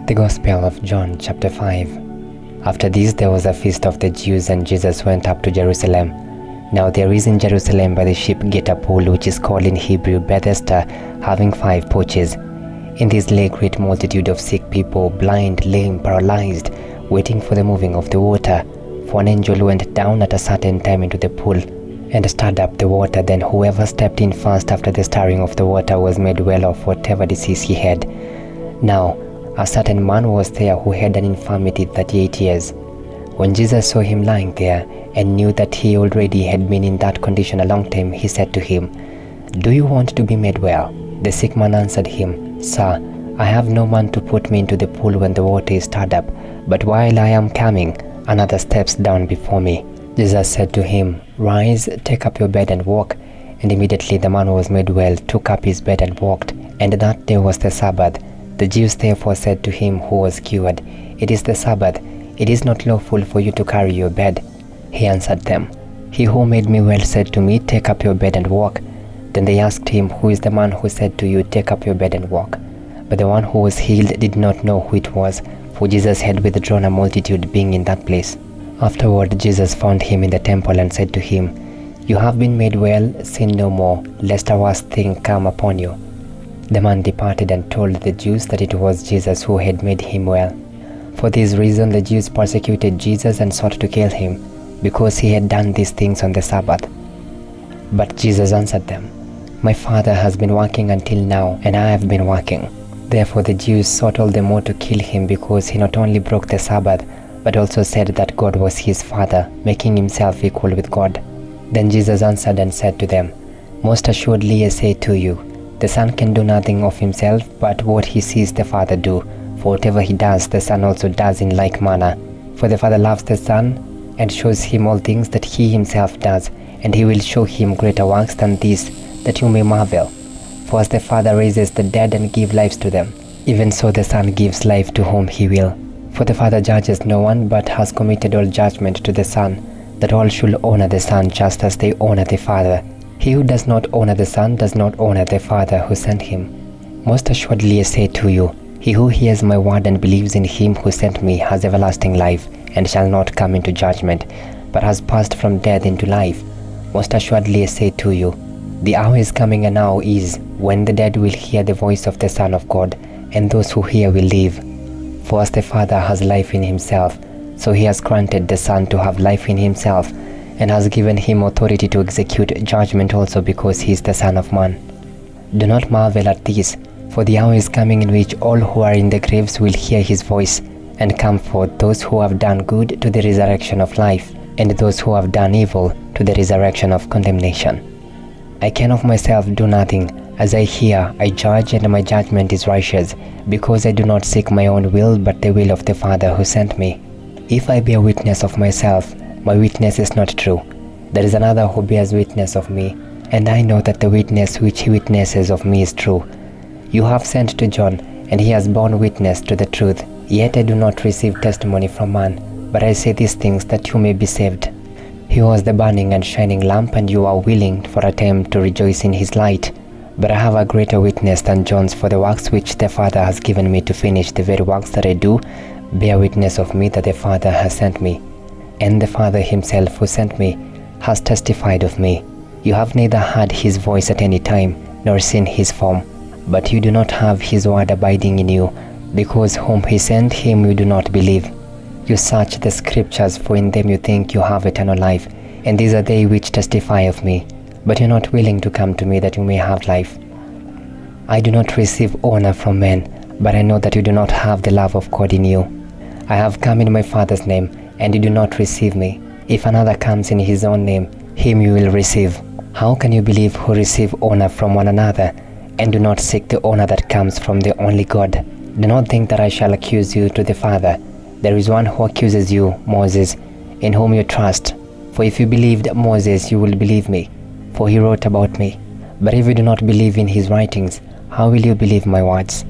The Gospel of John chapter 5. After this there was a feast of the Jews, and Jesus went up to Jerusalem. Now there is in Jerusalem by the sheep gate a pool, which is called in Hebrew Bethesda, having 5 porches. In this lay a great multitude of sick people, blind, lame, paralyzed, waiting for the moving of the water. For an angel went down at a certain time into the pool, and stirred up the water. Then whoever stepped in first after the stirring of the water was made well of whatever disease he had. Now a certain man was there who had an infirmity 38 years. When Jesus saw him lying there, and knew that he already had been in that condition a long time, he said to him, "Do you want to be made well?" The sick man answered him, "Sir, I have no man to put me into the pool when the water is stirred up, but while I am coming, another steps down before me." Jesus said to him, "Rise, take up your bed and walk." And immediately the man was made well, took up his bed and walked. And that day was the Sabbath. The Jews therefore said to him who was cured, "It is the Sabbath. It is not lawful for you to carry your bed." He answered them, "He who made me well said to me, 'Take up your bed and walk.'" Then they asked him, "Who is the man who said to you, 'Take up your bed and walk'?" But the one who was healed did not know who it was, for Jesus had withdrawn a multitude, being in that place. Afterward Jesus found him in the temple and said to him, "You have been made well, sin no more, lest a worse thing come upon you." The man departed and told the Jews that it was Jesus who had made him well. For this reason the Jews persecuted Jesus and sought to kill him, because he had done these things on the Sabbath. But Jesus answered them, "My Father has been working until now, and I have been working." Therefore the Jews sought all the more to kill him, because he not only broke the Sabbath, but also said that God was his Father, making himself equal with God. Then Jesus answered and said to them, "Most assuredly I say to you, the Son can do nothing of himself, but what he sees the Father do. For whatever he does, the Son also does in like manner. For the Father loves the Son, and shows him all things that he himself does, and he will show him greater works than these, that you may marvel. For as the Father raises the dead and gives life to them, even so the Son gives life to whom he will. For the Father judges no one, but has committed all judgment to the Son, that all should honor the Son just as they honor the Father. He who does not honor the Son does not honor the Father who sent him. Most assuredly I say to you, he who hears my word and believes in him who sent me has everlasting life, and shall not come into judgment, but has passed from death into life. Most assuredly I say to you, the hour is coming, and now is, when the dead will hear the voice of the Son of God, and those who hear will live. For as the Father has life in himself, so he has granted the Son to have life in himself, and has given him authority to execute judgment also, because he is the Son of Man. Do not marvel at this, for the hour is coming in which all who are in the graves will hear his voice, and come forth, those who have done good to the resurrection of life, and those who have done evil to the resurrection of condemnation. I can of myself do nothing. As I hear, I judge, and my judgment is righteous, because I do not seek my own will, but the will of the Father who sent me. If I bear witness of myself, my witness is not true. There is another who bears witness of me, and I know that the witness which he witnesses of me is true. You have sent to John, and he has borne witness to the truth. Yet I do not receive testimony from man, but I say these things that you may be saved. He was the burning and shining lamp, and you are willing for a time to rejoice in his light. But I have a greater witness than John's, for the works which the Father has given me to finish, the very works that I do, bear witness of me that the Father has sent me. And the Father himself who sent me has testified of me. You have neither heard his voice at any time, nor seen his form, but you do not have his word abiding in you, because whom he sent, him you do not believe. You search the Scriptures, for in them you think you have eternal life, and these are they which testify of me. But you are not willing to come to me that you may have life. I do not receive honor from men, but I know that you do not have the love of God in you. I have come in my Father's name, and you do not receive me. If another comes in his own name, him you will receive. How can you believe who receive honor from one another, and do not seek the honor that comes from the only God? Do not think that I shall accuse you to the Father. There is one who accuses you, Moses, in whom you trust. For if you believed Moses, you will believe me, for he wrote about me. But if you do not believe in his writings, how will you believe my words?